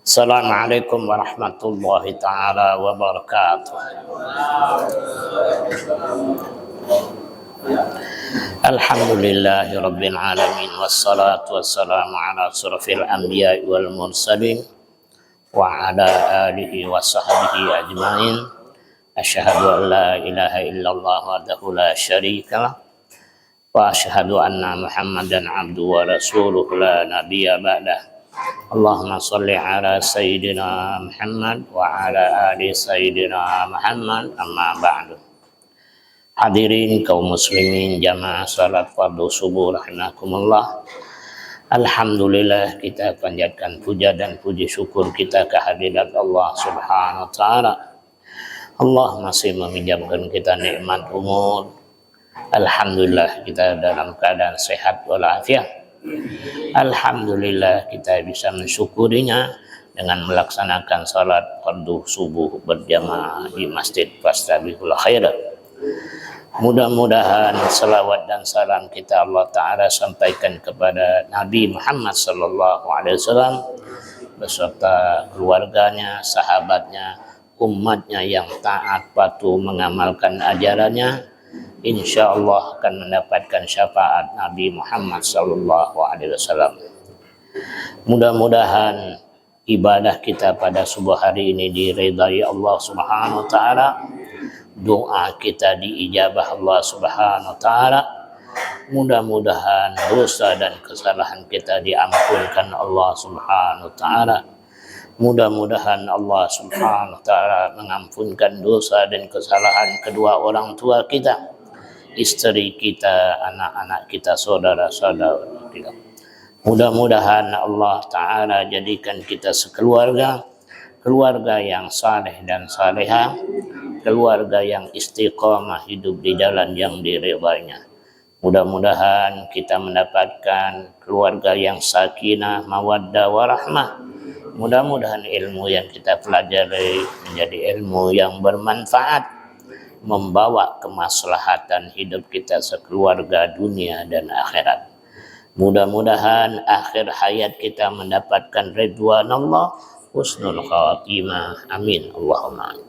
Assalamualaikum warahmatullahi taala wabarakatuh. Alhamdulillahi rabbil alamin wassalatu wassalamu ala asrofil anbiya'i wal mursalin wa ala alihi wa sahbihi ajmain. Asyhadu an la ilaha illallah wahdahu la syarika lah wa asyhadu anna Muhammadan abduhu wa rasuluhu la nabiyya ba'dah. Allahumma salli ala Sayyidina Muhammad wa ala ali Sayyidina Muhammad, amma ba'du. Hadirin kaum muslimin jamaah salat fardu subuh rahimakumullah. Alhamdulillah, kita panjatkan puja dan puji syukur kita kehadirat Allah subhanahu wa ta'ala. Allah masih meminjamkan kita nikmat umur. Alhamdulillah kita dalam keadaan sehat walafiat. Alhamdulillah kita bisa mensyukurinya dengan melaksanakan salat fardu subuh berjamaah di Masjid Fastabiqul Khairat. Mudah-mudahan salawat dan salam kita Allah Ta'ala sampaikan kepada Nabi Muhammad sallallahu alaihi wasallam beserta keluarganya, sahabatnya, umatnya yang taat patuh mengamalkan ajarannya, insya Allah akan mendapatkan syafaat Nabi Muhammad sallallahu alaihi wasallam. Mudah-mudahan ibadah kita pada subuh hari ini diridai Allah subhanahu wa ta'ala. Doa kita diijabah Allah subhanahu wa ta'ala. Mudah-mudahan dosa dan kesalahan kita diampunkan Allah subhanahu wa ta'ala. Mudah-mudahan Allah subhanahu wa ta'ala mengampunkan dosa dan kesalahan kedua orang tua kita, istri kita, anak-anak kita, saudara-saudara kita. Mudah-mudahan Allah Ta'ala jadikan kita sekeluarga, keluarga yang saleh dan salehah, keluarga yang istiqamah hidup di jalan yang diridainya. Mudah-mudahan kita mendapatkan keluarga yang sakinah, mawaddah, warahmah. Mudah-mudahan ilmu yang kita pelajari menjadi ilmu yang bermanfaat, membawa kemaslahatan hidup kita sekeluarga dunia dan akhirat. Mudah-mudahan akhir hayat kita mendapatkan ridwan Allah, husnul khatimah. Amin Allahumma.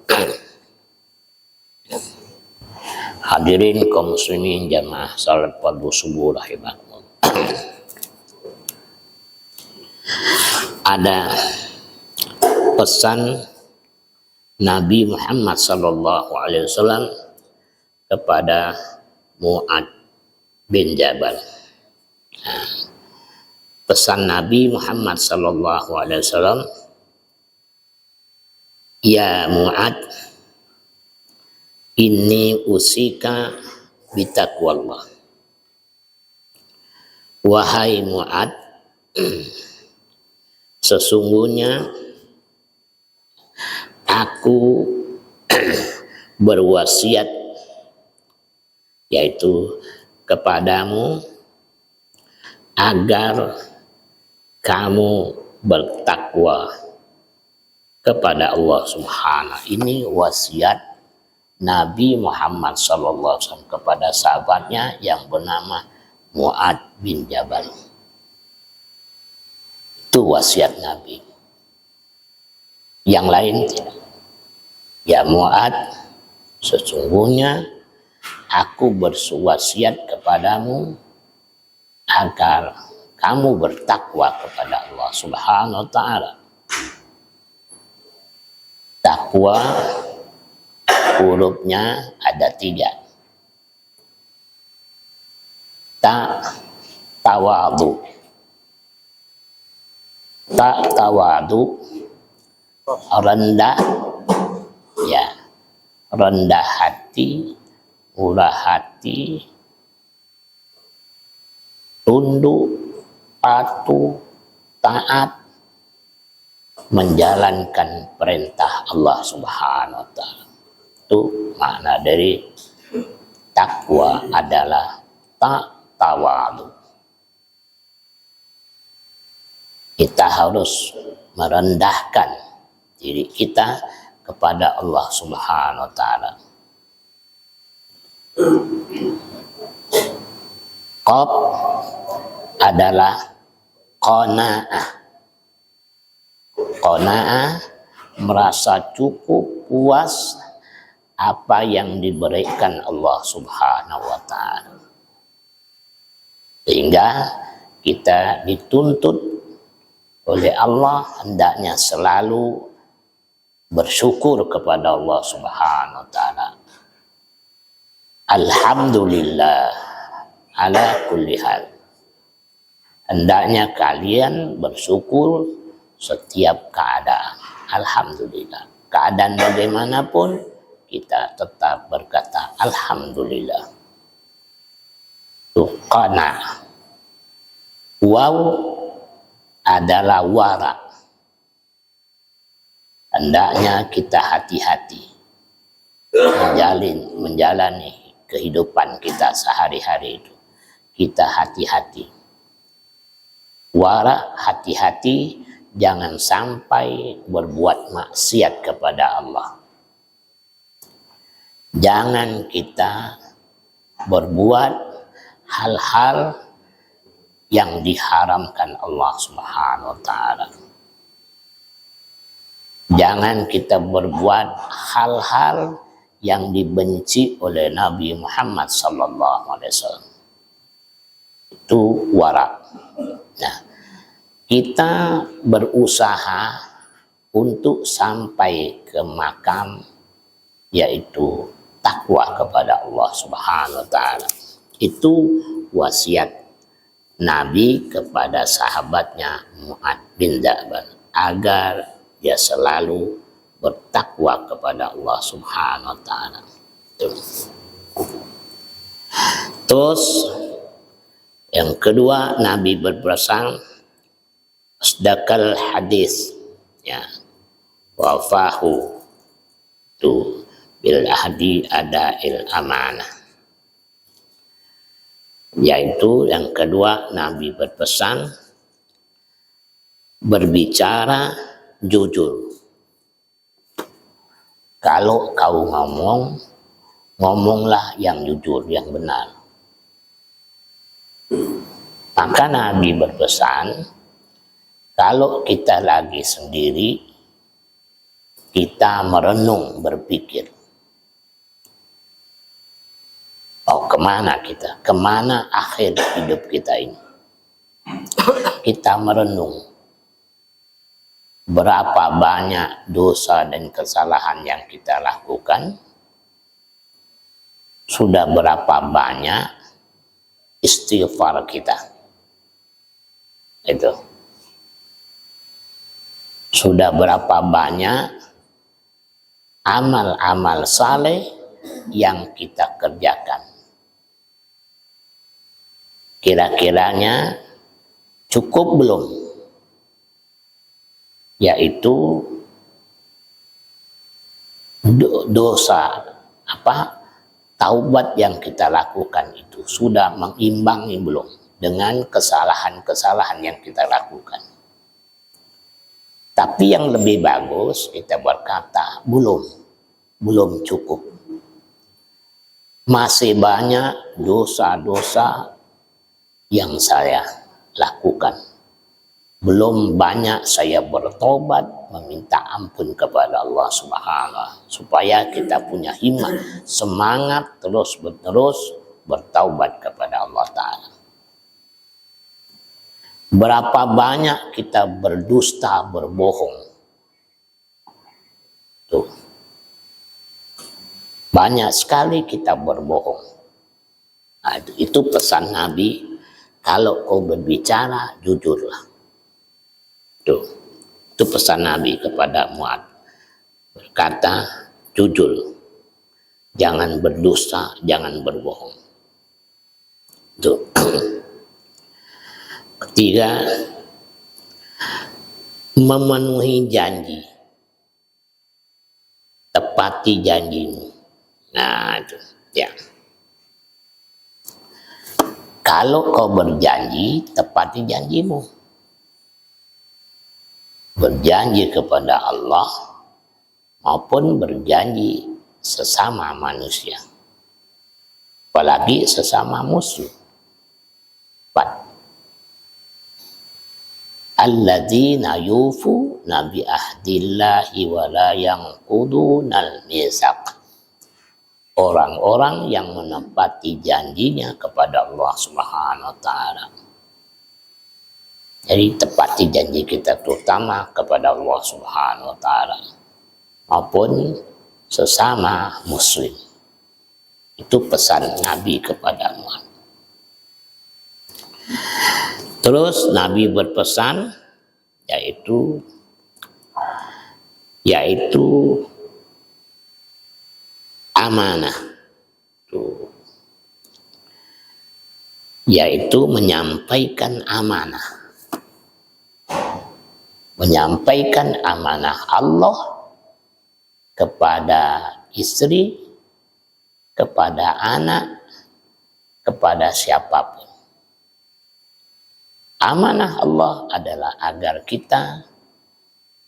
Hadirin kaum muslimin jamaah salat fardu subuh rahimakumullah. Ada pesan Nabi Muhammad sallallahu alaihi wasallam kepada Mu'ad bin Jabal. Pesan Nabi Muhammad sallallahu alaihi wasallam, ya Mu'ad, inni usika bitaqwallah. Wahai Mu'ad, sesungguhnya aku berwasiat yaitu kepadamu agar kamu bertakwa kepada Allah Subhanahu. Ini wasiat Nabi Muhammad SAW kepada sahabatnya yang bernama Mu'ad bin Jabal. Itu wasiat Nabi. Yang lain tidak. Ya Mu'ad, sesungguhnya aku berwasiat kepadamu agar kamu bertakwa kepada Allah Subhanahu wa ta'ala. Takwa hurufnya ada 3. Tawadu. Tawadu rendah, ya, rendah hati, murah hati, tunduk, patuh, taat, menjalankan perintah Allah Subhanahu wa ta'ala. Itu makna dari takwa adalah tawadu. Kita harus merendahkan diri kita kepada Allah Subhanahu wa ta'ala. Qaf adalah qanaah. qanaah, merasa cukup, puas apa yang diberikan Allah Subhanahu wa taala. Sehingga kita dituntut oleh Allah hendaknya selalu bersyukur kepada Allah Subhanahu wa taala. Alhamdulillah ala kulli hal. Hendaknya kalian bersyukur setiap keadaan. Alhamdulillah. Keadaan bagaimanapun kita tetap berkata alhamdulillah. Qana. Waw adalah wara. Hendaknya kita hati-hati menjalani kehidupan kita sehari-hari itu. Kita hati-hati. Wara, hati-hati jangan sampai berbuat maksiat kepada Allah. Jangan kita berbuat hal-hal yang diharamkan Allah Subhanahu wa taala. Jangan kita berbuat hal-hal yang dibenci oleh Nabi Muhammad sallallahu alaihi wasallam. Itu wara. Nah, kita berusaha untuk sampai ke makam yaitu takwa kepada Allah Subhanahu wa taala. Itu wasiat Nabi kepada sahabatnya Mu'adz bin Jabal agar dia selalu bertakwa kepada Allah Subhanahu wa taala. Terus yang kedua, Nabi berpesan asdaqal hadis, ya, wafahu tu bil ahdi adail amanah. Yaitu yang kedua, Nabi berpesan berbicara jujur. Kalau kau ngomong, ngomonglah yang jujur, yang benar. Maka Nabi berpesan, kalau kita lagi sendiri, kita merenung, berpikir. Oh, kemana kita? Kemana akhir hidup kita ini? Kita merenung. Berapa banyak dosa dan kesalahan yang kita lakukan? Sudah berapa banyak istighfar kita? Itu. Sudah berapa banyak amal-amal saleh yang kita kerjakan? Kira-kiranya cukup belum? Yaitu dosa taubat yang kita lakukan itu sudah mengimbangi belum dengan kesalahan-kesalahan yang kita lakukan. Tapi yang lebih bagus kita berkata belum cukup. Masih banyak dosa-dosa yang saya lakukan. Belum banyak saya bertobat, meminta ampun kepada Allah Subhanahu, supaya kita punya himmah, semangat terus-menerus bertaubat kepada Allah Ta'ala. Berapa banyak kita berdusta, berbohong. Tuh. Banyak sekali kita berbohong. Nah, itu pesan Nabi, kalau kau berbicara, jujurlah. Itu pesan Nabi kepada Mu'adz. Berkata, jujur. Jangan berdusta, jangan berbohong. Itu. Ketiga, memenuhi janji. Tepati janjimu. Nah, itu. Ya. Kalau kau berjanji, tepati janjimu. Berjanji kepada Allah maupun berjanji sesama manusia, apalagi sesama musuh. alladzina yufuna bi ahdillahi wa la yanqudunal mitsaq. Orang-orang yang menepati janjinya kepada Allah Subhanahu wa taala. Jadi tepati janji kita terutama kepada Allah Subhanahu wa taala maupun sesama muslim. Itu pesan Nabi kepada Muhammad. Terus Nabi berpesan yaitu amanah, yaitu menyampaikan amanah. Menyampaikan amanah Allah kepada istri, kepada anak, kepada siapapun. Amanah Allah adalah agar kita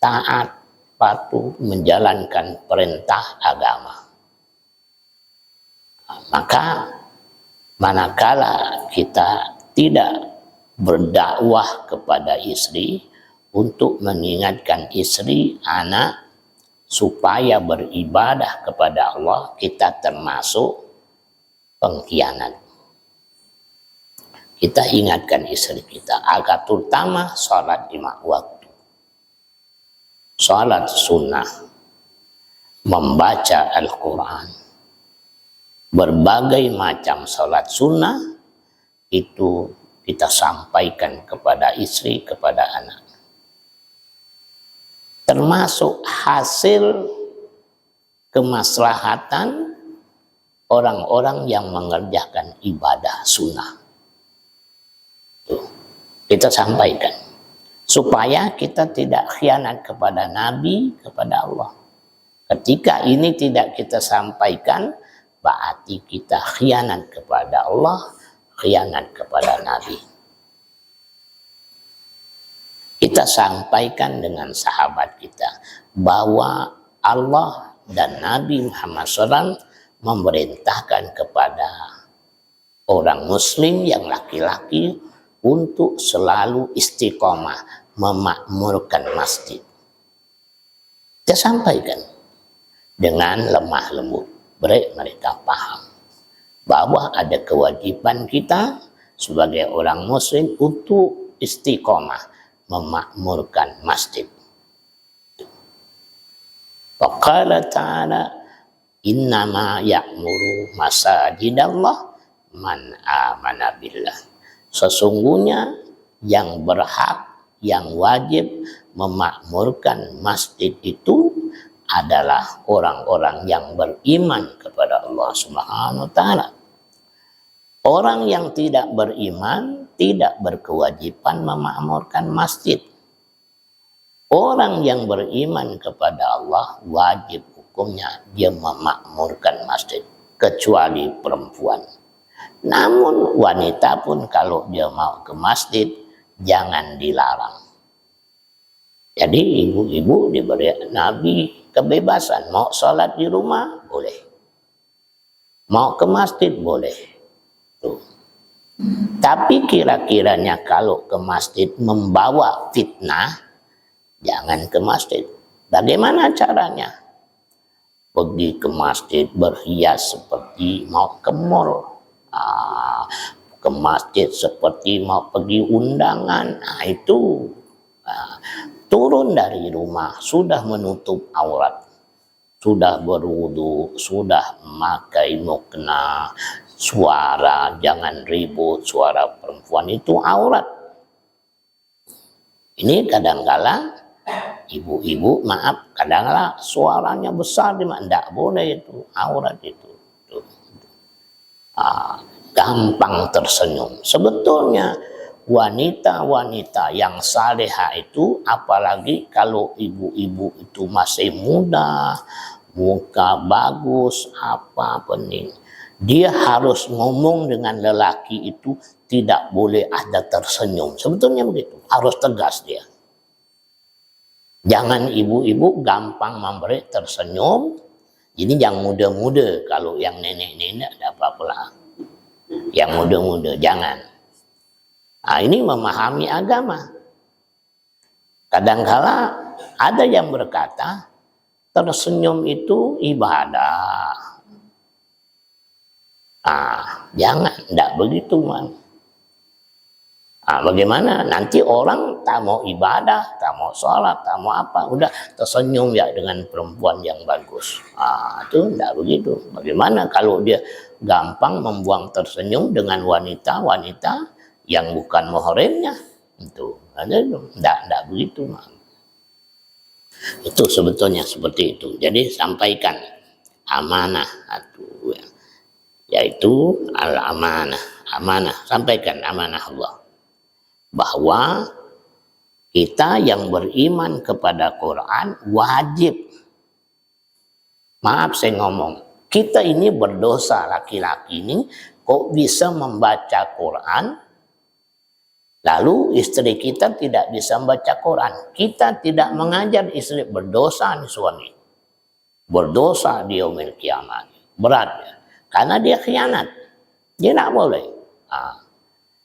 taat, patuh, menjalankan perintah agama. Maka manakala kita tidak berdakwah kepada istri untuk mengingatkan istri, anak supaya beribadah kepada Allah, kita termasuk pengkhianat. Kita ingatkan istri kita agar terutama sholat 5 waktu, sholat sunnah, membaca Al-Quran, berbagai macam sholat sunnah itu kita sampaikan kepada istri, kepada anak. Termasuk hasil kemaslahatan orang-orang yang mengerjakan ibadah sunnah. Kita sampaikan supaya kita tidak khianat kepada Nabi, kepada Allah. Ketika ini tidak kita sampaikan, berarti kita khianat kepada Allah, khianat kepada Nabi. Kita sampaikan dengan sahabat kita bahwa Allah dan Nabi Muhammad SAW memerintahkan kepada orang muslim yang laki-laki untuk selalu istiqomah memakmurkan masjid. Kita sampaikan dengan lemah lembut, mereka paham bahwa ada kewajiban kita sebagai orang muslim untuk istiqomah memakmurkan masjid. Faqala ta'ala innama ya'muru masajidallah man amana billah. Sesungguhnya yang berhak, yang wajib memakmurkan masjid itu adalah orang-orang yang beriman kepada Allah Subhanahu wa taala. Orang yang tidak beriman tidak berkewajiban memakmurkan masjid. Orang yang beriman kepada Allah wajib hukumnya dia memakmurkan masjid, kecuali perempuan. Namun wanita pun kalau dia mau ke masjid jangan dilarang. Jadi ibu-ibu diberi Nabi kebebasan, mau sholat di rumah boleh, mau ke masjid boleh. Tuh. Tapi kira-kiranya kalau ke masjid membawa fitnah, jangan ke masjid. Bagaimana caranya? Pergi ke masjid berhias seperti mau ke mall. Ke masjid seperti mau pergi undangan. Itu turun dari rumah sudah menutup aurat, sudah berwudu, sudah memakai mukena, suara jangan ribut, suara perempuan itu aurat. Ini kadang-kala ibu-ibu maaf, kadang-kala suaranya besar, tidak boleh itu, aurat itu. Gampang tersenyum. Sebetulnya wanita-wanita yang salehah itu, apalagi kalau ibu-ibu itu masih muda, muka bagus, apa pening, dia harus ngomong dengan lelaki itu tidak boleh ada tersenyum. Sebetulnya begitu, harus tegas dia. Jangan ibu-ibu gampang memberi tersenyum. Ini yang muda-muda, kalau yang nenek-nenek tidak apa-apa lah. Yang muda-muda jangan. Nah, ini memahami agama. Kadangkala ada yang berkata tersenyum itu ibadah. Jangan, tidak begitu man. Bagaimana nanti orang tak mau ibadah, tak mau sholat, tak mau apa, udah tersenyum ya dengan perempuan yang bagus. Itu tidak begitu. Bagaimana kalau dia gampang membuang tersenyum dengan wanita-wanita yang bukan muhrimnya? Itu tidak begitu man. Itu sebetulnya seperti itu. Jadi sampaikan amanah itu, yaitu al-amanah. Amanah, sampaikan amanah Allah. Bahwa kita yang beriman kepada Quran wajib, maaf saya ngomong, kita ini berdosa, laki-laki ini kok bisa membaca Quran, lalu istri kita tidak bisa membaca Quran. Kita tidak mengajar istri, berdosa nih suami, berdosa di yaumil kiamat, berat ya. Karena dia khianat, dia tidak boleh.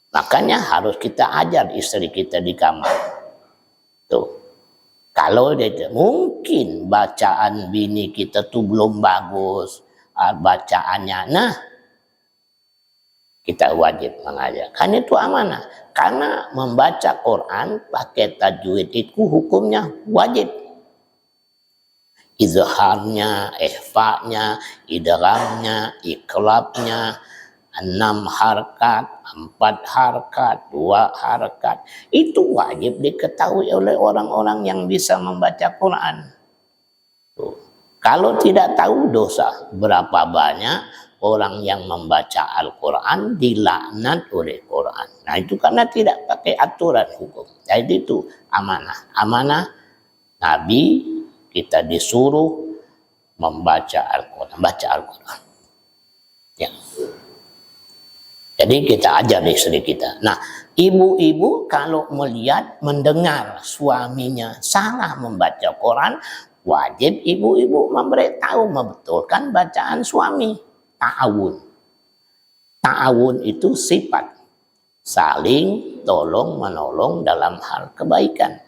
Makanya harus kita ajar istri kita di kamar. Tuh. Kalau dia mungkin bacaan bini kita tuh belum bagus, bacaannya, nah kita wajib mengajar. Kan itu amanah. Karena membaca Quran pakai tajwid itu hukumnya wajib. Izharnya, ikhfa'nya, idghamnya, iqlabnya, 6 harkat, 4 harkat, 2 harkat. Itu wajib diketahui oleh orang-orang yang bisa membaca Quran. Tuh. Kalau tidak tahu dosa, berapa banyak orang yang membaca Al-Quran dilaknat oleh Quran. Nah itu karena tidak pakai aturan hukum. Jadi itu amanah. Amanah Nabi kita disuruh membaca Al-Quran. Baca Al-Quran. Ya. Jadi kita ajar istri kita. Nah, ibu-ibu kalau melihat, mendengar suaminya salah membaca Quran, wajib ibu-ibu memberitahu, membetulkan bacaan suami. Ta'awun. Ta'awun itu sifat saling tolong menolong dalam hal kebaikan.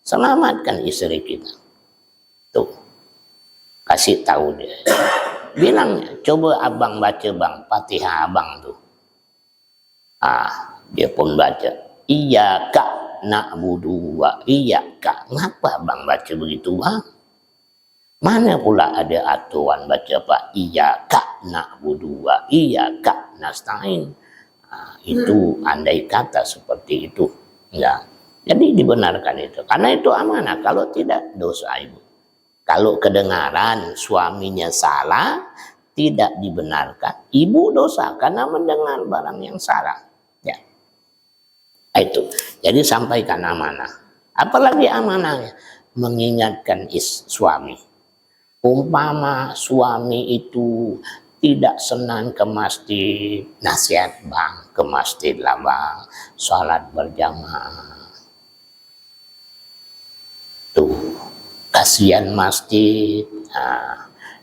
Selamatkan istri kita. Tuh. Kasih tahu dia. Bilang, coba abang baca bang, Fatihah abang tuh. Dia pun baca iyyaka na'budu wa iyyaka. Ngapa bang baca begitu bang? Mana pula ada aturan baca apa? Iyyaka na'budu wa iyyaka nasta'in. Itu andai kata seperti itu. Ya. Jadi dibenarkan itu. Karena itu amanah. Kalau tidak dosa ibu. Kalau kedengaran suaminya salah, tidak dibenarkan. Ibu dosa karena mendengar barang yang salah. Ya. Itu. Jadi sampaikan amanah. Apalagi amanahnya? Mengingatkan suami. Umpama suami itu tidak senang ke masjid, nasihat bang, ke masjid lah bang, sholat berjamaah. Tuh, kasihan masjid.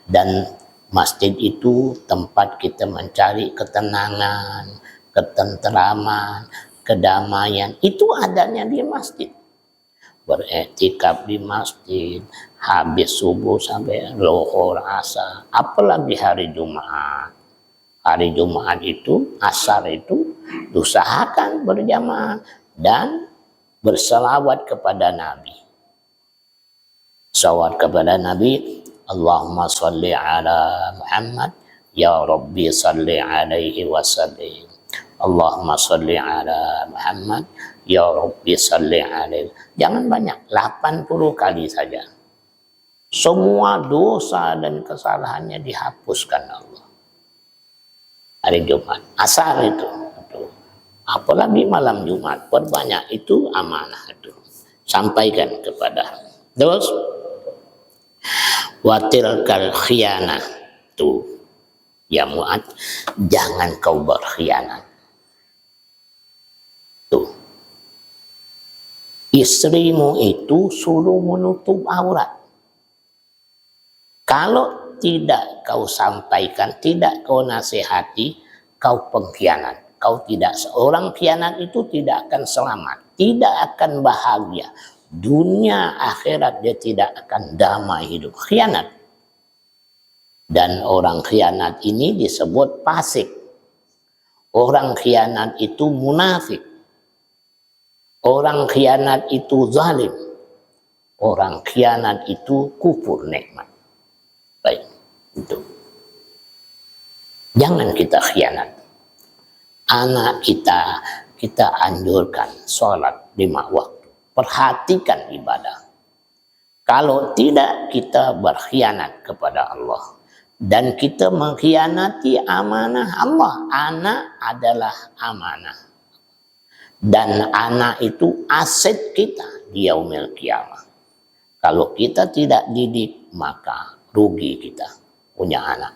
Dan masjid itu tempat kita mencari ketenangan, ketenteraman, kedamaian. Itu adanya di masjid. Beriktikaf di masjid, habis subuh sampai lohor asar. Apalagi hari Jumat. Hari Jumat itu, asar itu, usahakan berjamaah dan berselawat kepada Nabi. Salawat kepada Nabi, Allahumma salli ala Muhammad, ya Rabbi salli alaihi wasallim. Allahumma salli ala Muhammad, ya Rabbi salli alaihi. Jangan banyak, 80 kali saja. Semua dosa dan kesalahannya dihapuskan Allah. Hari Jumat, asar itu. Apalagi malam Jumat, perbanyak itu amanah itu. Sampaikan kepada. Terus, watilkal khianah. Tuh, ya Mu'ad, jangan kau berkhianat. Tuh. Istrimu itu suruh menutup aurat. Kalau tidak kau sampaikan, tidak kau nasihati, kau pengkhianat. Kau tidak, seorang khianat itu tidak akan selamat, tidak akan bahagia. dunia akhirat dia tidak akan damai hidup. Khianat. Dan orang khianat ini disebut fasik. Orang khianat itu munafik. Orang khianat itu zalim. Orang khianat itu kufur nikmat. Baik, itu. Jangan kita khianat. Anak kita anjurkan sholat 5 waktu. Perhatikan ibadah. Kalau tidak, kita berkhianat kepada Allah. Dan kita mengkhianati amanah Allah. Anak adalah amanah. Dan anak itu aset kita di yaumil qiyamah. Kalau kita tidak didik, maka rugi kita punya anak.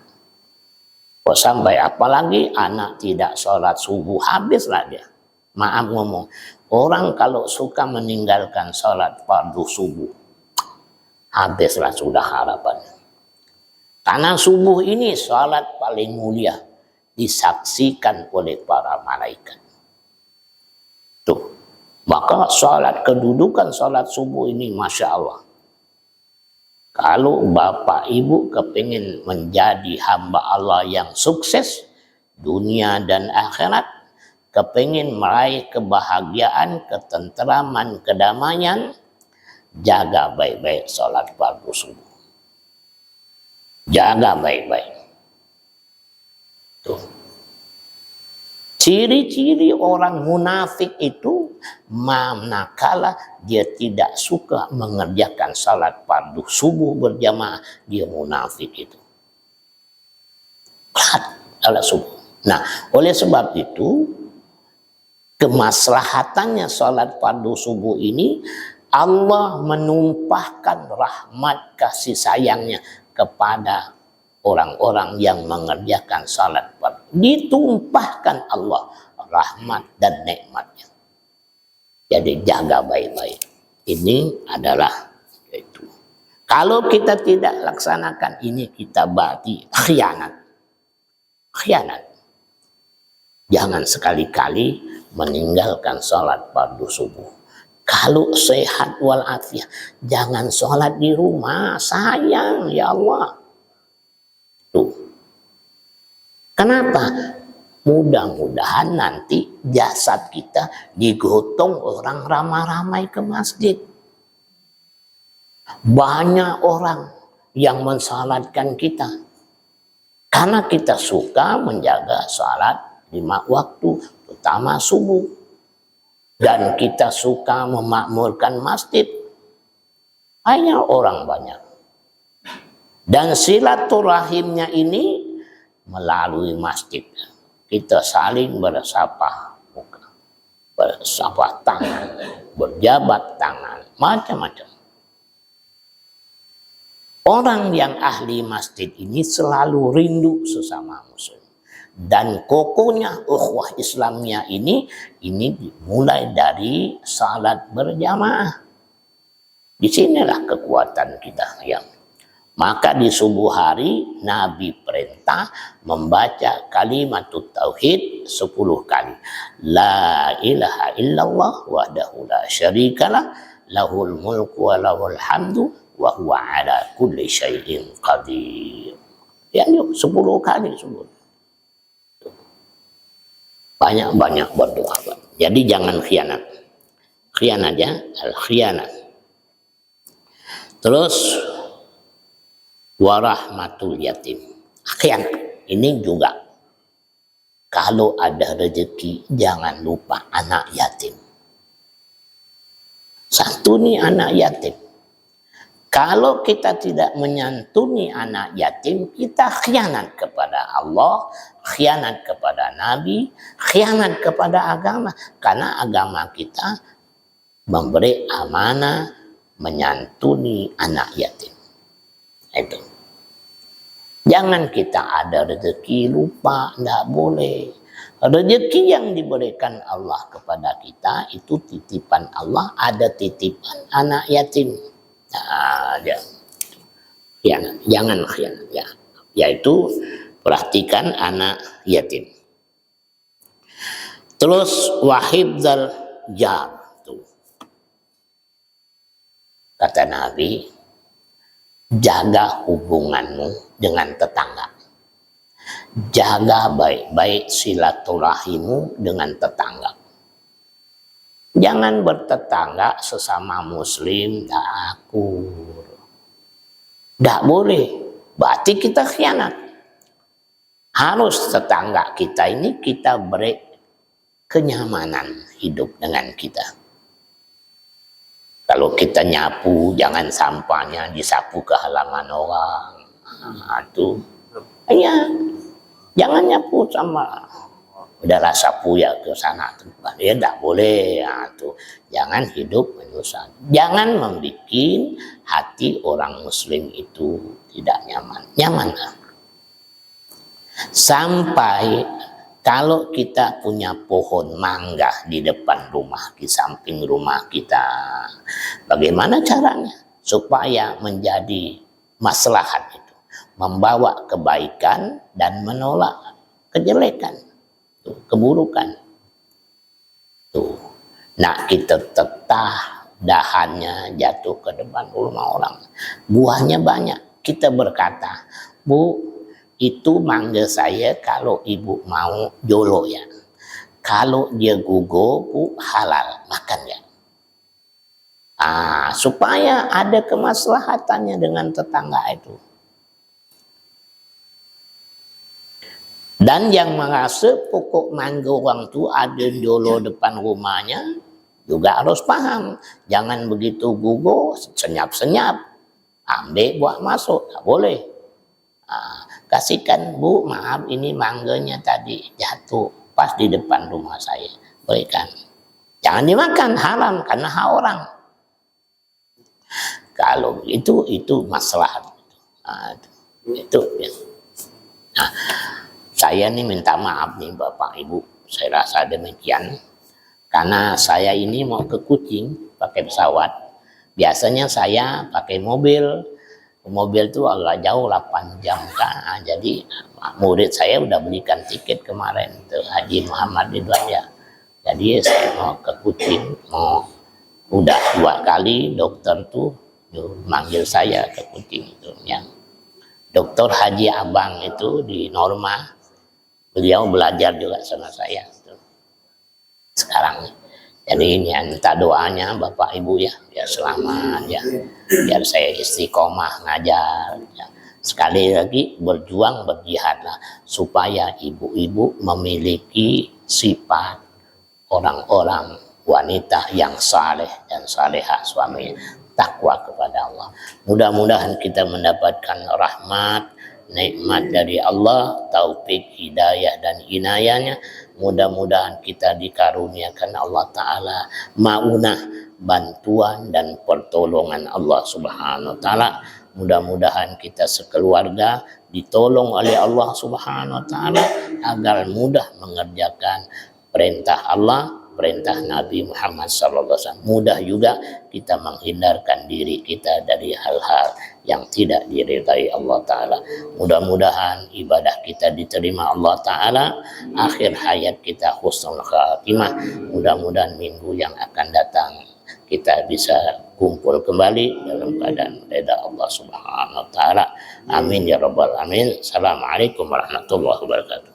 Kok sampai apalagi anak tidak sholat subuh, habislah dia. Maaf ngomong, orang kalau suka meninggalkan sholat fardu subuh, habislah sudah harapannya. Karena subuh ini sholat paling mulia, disaksikan oleh para malaikat. Tuh, maka sholat, kedudukan sholat subuh ini Masya Allah. Kalau bapak ibu kepingin menjadi hamba Allah yang sukses, dunia dan akhirat, kepingin meraih kebahagiaan, ketenteraman, kedamaian, jaga baik-baik sholat fardu subuh. Jaga baik-baik. Tuh. Ciri-ciri orang munafik itu manakala dia tidak suka mengerjakan salat fardu subuh berjamaah, dia munafik itu. Salat subuh. Nah, oleh sebab itu kemaslahatannya salat fardu subuh ini Allah menumpahkan rahmat kasih sayangnya kepada orang-orang yang mengerjakan salat fardu. Ditumpahkan Allah rahmat dan nikmatnya. Jadi jaga baik-baik. Ini adalah itu. Kalau kita tidak laksanakan ini, kita berarti khianat. Khianat. Jangan sekali-kali meninggalkan salat fardu subuh. Kalau sehat walafiat, jangan sholat di rumah. Sayang, ya Allah. Tuh. Kenapa? Mudah-mudahan nanti jasad kita digotong orang ramai-ramai ke masjid. Banyak orang yang mensalatkan kita. Karena kita suka menjaga salat 5 waktu, terutama subuh. Dan kita suka memakmurkan masjid. Hanya orang banyak. Dan silaturahimnya ini melalui masjid. Kita saling bersapa muka, bersapa tangan, berjabat tangan, macam-macam. Orang yang ahli masjid ini selalu rindu sesama muslim. Dan kokohnya ukhuwah Islamnya ini dimulai dari salat berjamaah. Disinilah kekuatan kita yang. Maka di subuh hari Nabi perintah membaca kalimatut tauhid 10 kali. La ilaha illallah wahdahu la syarikalah lahul mulku wa lahul hamdu wa huwa ala kulli syai'in qadir. Ya, 10 kali subuh. Banyak-banyak berdoa. Jadi jangan khianat. Khianat ya, al-khianat. Terus warahmatul yatim. Khianat. Ini juga kalau ada rezeki jangan lupa anak yatim. Santuni anak yatim. Kalau kita tidak menyantuni anak yatim, kita khianat kepada Allah, khianat kepada Nabi, khianat kepada agama. Karena agama kita memberi amanah menyantuni anak yatim. Itu. Jangan kita ada rezeki lupa, tidak boleh. Rezeki yang diberikan Allah kepada kita itu titipan Allah, ada titipan anak yatim. Nah, jangan khianat ya. Yaitu perhatikan anak yatim. Terus wahibdzal jar tuh. Kata Nabi, jaga hubunganmu dengan tetangga. Jaga baik-baik silaturahimmu dengan tetangga. Jangan bertetangga sesama muslim takur. Tidak boleh, berarti kita khianat. Harus tetangga kita ini kita beri kenyamanan hidup dengan kita. Kalau kita nyapu, jangan sampahnya disapu ke halaman orang. Itu, ya, jangan nyapu sama. Udahlah sapu ya ke sana tempat. Ya tidak boleh. Ya, tuh. Jangan hidup menyusahkan. Jangan membuat hati orang muslim itu tidak nyaman. Nyaman. Sampai kalau kita punya pohon mangga di depan rumah, di samping rumah kita, bagaimana caranya supaya menjadi maslahat itu, membawa kebaikan dan menolak kejelekan, tuh, keburukan. Tuh, nah kita tetah dahannya jatuh ke depan rumah orang, buahnya banyak. Kita berkata, Bu, itu mangga saya kalau ibu mau jolo ya. Kalau dia gugur, Bu, halal, makan ya. Supaya ada kemaslahatannya dengan tetangga itu. Dan yang merasa pokok mangga orang tu ada jolo depan rumahnya, juga harus paham. Jangan begitu gugur, senyap-senyap. Ambil buat masuk, tak boleh. Kasihkan, Bu, maaf ini mangganya tadi jatuh pas di depan rumah saya, berikan. Jangan dimakan, haram karena hak orang. Kalau itu masalah. Itu ya. Nah, saya nih minta maaf nih Bapak Ibu, saya rasa demikian. Karena saya ini mau ke Kucing pakai pesawat. Biasanya saya pakai mobil. Mobil itu agak jauh 8 jam kan. Jadi murid saya udah belikan tiket kemarin ke Haji Muhammad Ridwan ya. Jadi saya mau ke Kucing, udah 2 kali dokter tuh manggil saya ke Kucing itu yang Dokter Haji Abang itu di Norma, beliau belajar juga sama saya sekarang. Jadi ini minta doanya Bapak Ibu ya, biar selamat ya, biar saya istiqomah ngajar ya. Sekali lagi berjuang berjihadlah supaya ibu-ibu memiliki sifat orang-orang wanita yang saleh dan salehah suaminya, takwa kepada Allah. Mudah-mudahan kita mendapatkan rahmat, nikmat dari Allah, taufik, hidayah dan inayahnya. Mudah-mudahan kita dikaruniakan Allah Ta'ala maunah, bantuan dan pertolongan Allah Subhanahu Wa Ta'ala. Mudah-mudahan kita sekeluarga ditolong oleh Allah Subhanahu Wa Ta'ala agar mudah mengerjakan perintah Allah, perintah Nabi Muhammad SAW. Mudah juga kita menghindarkan diri kita dari hal-hal yang tidak diridai Allah Ta'ala. Mudah-mudahan ibadah kita diterima Allah Ta'ala, akhir hayat kita husnul khatimah. Mudah-mudahan minggu yang akan datang kita bisa kumpul kembali dalam keadaan reda Allah Subhanahu Wa Ta'ala. Amin ya rabbal alamin. Assalamualaikum warahmatullahi wabarakatuh.